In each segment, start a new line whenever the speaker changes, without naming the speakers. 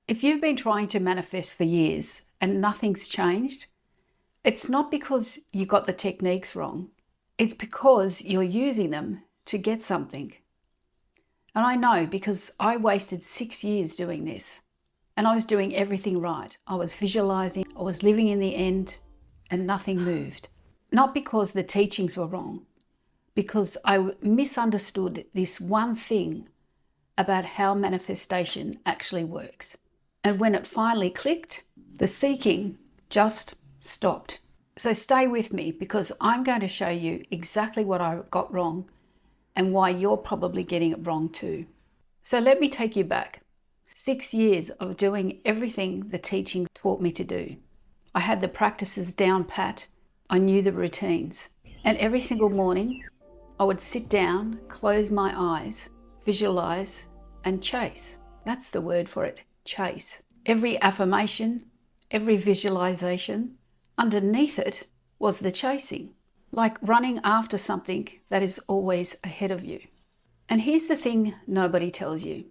If you've been trying to manifest for years and nothing's changed, it's not because you got the techniques wrong. It's because you're using them to get something. And I know because I wasted 6 years doing this and I was doing everything right. I was visualizing, I was living in the end, and nothing moved. Not because the teachings were wrong, because I misunderstood this one thing about how manifestation actually works. And when it finally clicked, the seeking just stopped. So stay with me because I'm going to show you exactly what I got wrong and why you're probably getting it wrong too. So let me take you back. 6 years of doing everything the teaching taught me to do. I had the practices down pat. I knew the routines. And every single morning, I would sit down, close my eyes, visualize, and chase. That's the word for it, chase. Every affirmation, every visualization, underneath it was the chasing, like running after something that is always ahead of you. And here's the thing nobody tells you.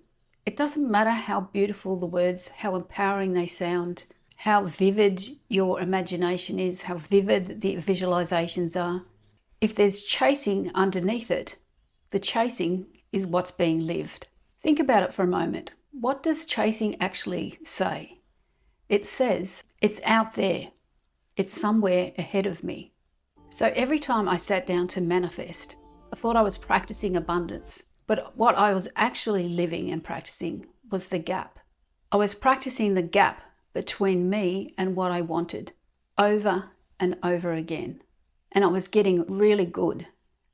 It doesn't matter how beautiful the words, how empowering they sound, how vivid your imagination is, how vivid the visualizations are. If there's chasing underneath it, the chasing is what's being lived. Think about it for a moment. What does chasing actually say? It says, it's out there. It's somewhere ahead of me. So every time I sat down to manifest, I thought I was practicing abundance. But what I was actually living and practicing was the gap. I was practicing the gap between me and what I wanted over and over again. And I was getting really good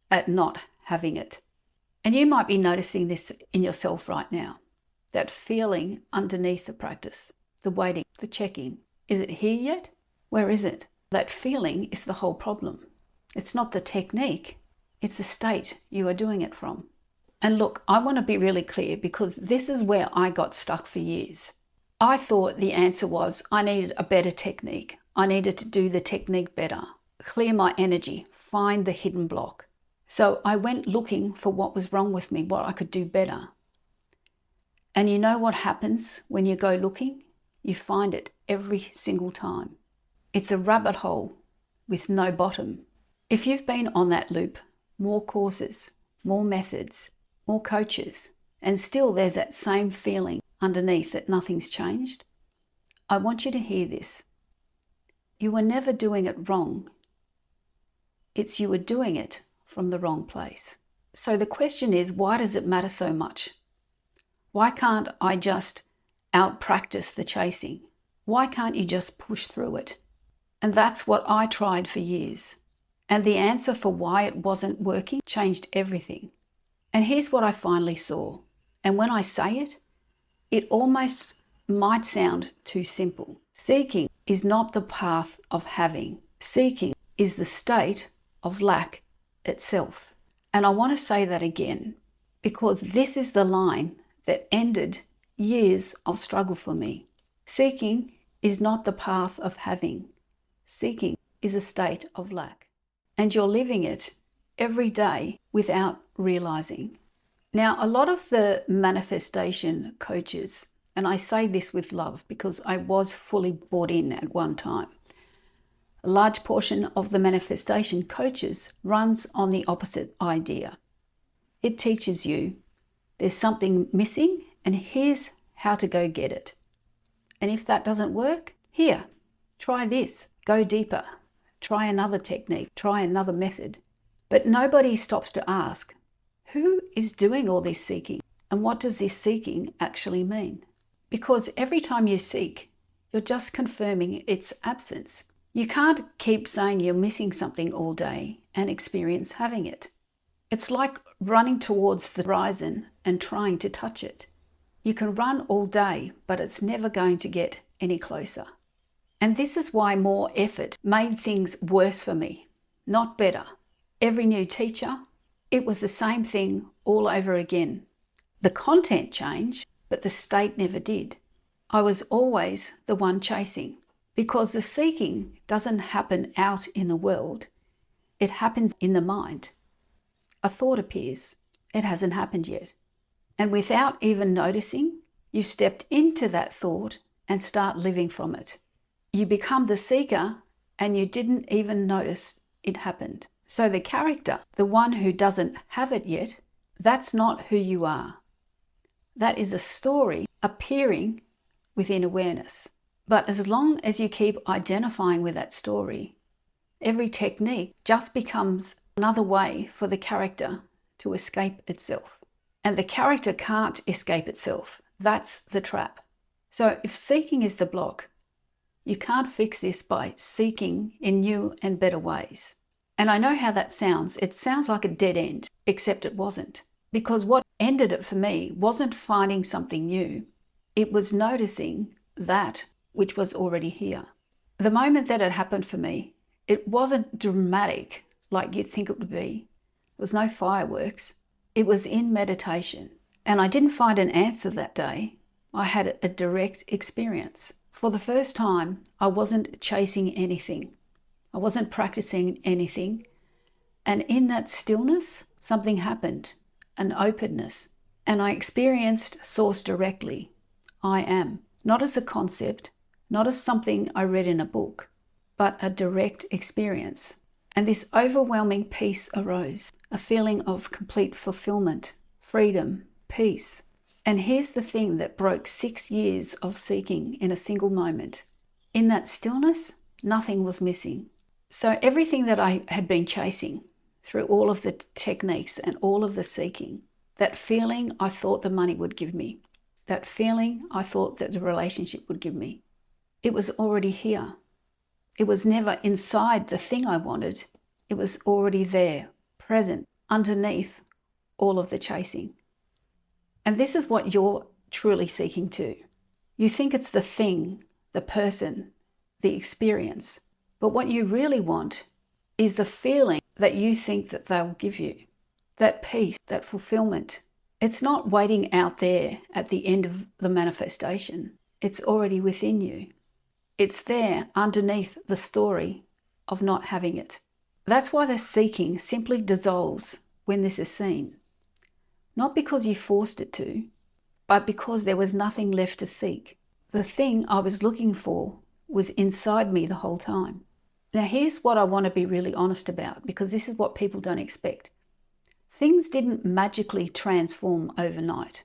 at not having it. And you might be noticing this in yourself right now. That feeling underneath the practice, the waiting, the checking. Is it here yet? Where is it? That feeling is the whole problem. It's not the technique, it's the state you are doing it from. And look, I want to be really clear because this is where I got stuck for years. I thought the answer was I needed a better technique. I needed to do the technique better, clear my energy, find the hidden block. So I went looking for what was wrong with me, what I could do better. And you know what happens when you go looking? You find it every single time. It's a rabbit hole with no bottom. If you've been on that loop, more courses, more methods, more coaches, and still there's that same feeling underneath that nothing's changed, I want you to hear this. You were never doing it wrong. It's you were doing it from the wrong place. So the question is, why does it matter so much? Why can't I just out-practice the chasing? Why can't you just push through it? And that's what I tried for years. And the answer for why it wasn't working changed everything. And here's what I finally saw. And when I say it, it almost might sound too simple. Seeking is not the path of having. Seeking is the state of lack itself. And I want to say that again, because this is the line that ended years of struggle for me. Seeking is not the path of having. Seeking is a state of lack. And you're living it every day without realizing. Now, a lot of the manifestation coaches, and I say this with love because I was fully bought in at one time, a large portion of the manifestation coaches runs on the opposite idea. It teaches you there's something missing and here's how to go get it. And if that doesn't work, here, try this, go deeper, try another technique, try another method. But nobody stops to ask, who is doing all this seeking? And what does this seeking actually mean? Because every time you seek, you're just confirming its absence. You can't keep saying you're missing something all day and experience having it. It's like running towards the horizon and trying to touch it. You can run all day, but it's never going to get any closer. And this is why more effort made things worse for me, not better. Every new teacher, it was the same thing all over again. The content changed, but the state never did. I was always the one chasing because the seeking doesn't happen out in the world. It happens in the mind. A thought appears. It hasn't happened yet. And without even noticing, You stepped into that thought and start living from it. You become the seeker and you didn't even notice it happened. So the character, the one who doesn't have it yet, that's not who you are. That is a story appearing within awareness. But as long as you keep identifying with that story, every technique just becomes another way for the character to escape itself. And the character can't escape itself. That's the trap. So if seeking is the block, you can't fix this by seeking in new and better ways. And I know how that sounds. It sounds like a dead end, except it wasn't. Because what ended it for me wasn't finding something new. It was noticing that which was already here. The moment that it happened for me, it wasn't dramatic like you'd think it would be. There was no fireworks. It was in meditation. And I didn't find an answer that day. I had a direct experience. For the first time, I wasn't chasing anything. I wasn't practicing anything. And in that stillness, something happened, an openness. And I experienced Source directly. I am. Not as a concept, not as something I read in a book, but a direct experience. And this overwhelming peace arose, a feeling of complete fulfillment, freedom, peace. And here's the thing that broke 6 years of seeking in a single moment. In that stillness, nothing was missing. So everything that I had been chasing through all of the techniques and all of the seeking, that feeling I thought the money would give me, that feeling I thought that the relationship would give me, it was already here. It was never inside the thing I wanted. It was already there, present, underneath all of the chasing. And this is what you're truly seeking too. You think it's the thing, the person, the experience. But what you really want is the feeling that you think that they'll give you. That peace, that fulfillment. It's not waiting out there at the end of the manifestation. It's already within you. It's there underneath the story of not having it. That's why the seeking simply dissolves when this is seen. Not because you forced it to, but because there was nothing left to seek. The thing I was looking for was inside me the whole time. Now here's what I want to be really honest about, because this is what people don't expect. Things didn't magically transform overnight.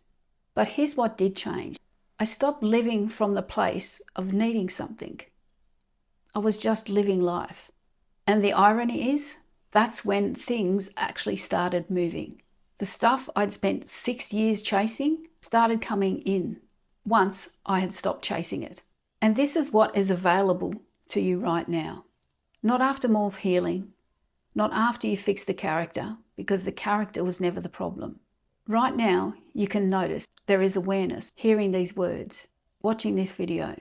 But here's what did change. I stopped living from the place of needing something. I was just living life. And the irony is, that's when things actually started moving. The stuff I'd spent 6 years chasing started coming in once I had stopped chasing it. And this is what is available to you right now. Not after more healing, not after you fix the character, because the character was never the problem. Right now, you can notice there is awareness hearing these words, watching this video,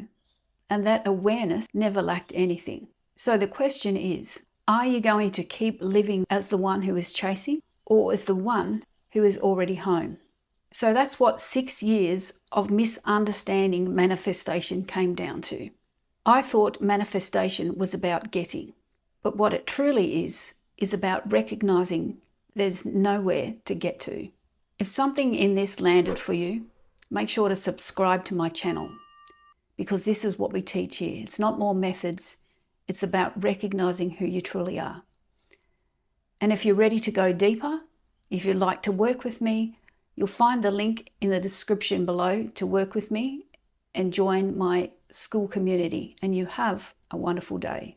and that awareness never lacked anything. So the question is, are you going to keep living as the one who is chasing, or as the one who is already home? So that's what 6 years of misunderstanding manifestation came down to. I thought manifestation was about getting, but what it truly is about recognizing there's nowhere to get to. If something in this landed for you, make sure to subscribe to my channel, because this is what we teach here. It's not more methods. It's about recognizing who you truly are. And if you're ready to go deeper, if you'd like to work with me, you'll find the link in the description below to work with me and join my Skool community. And you have a wonderful day.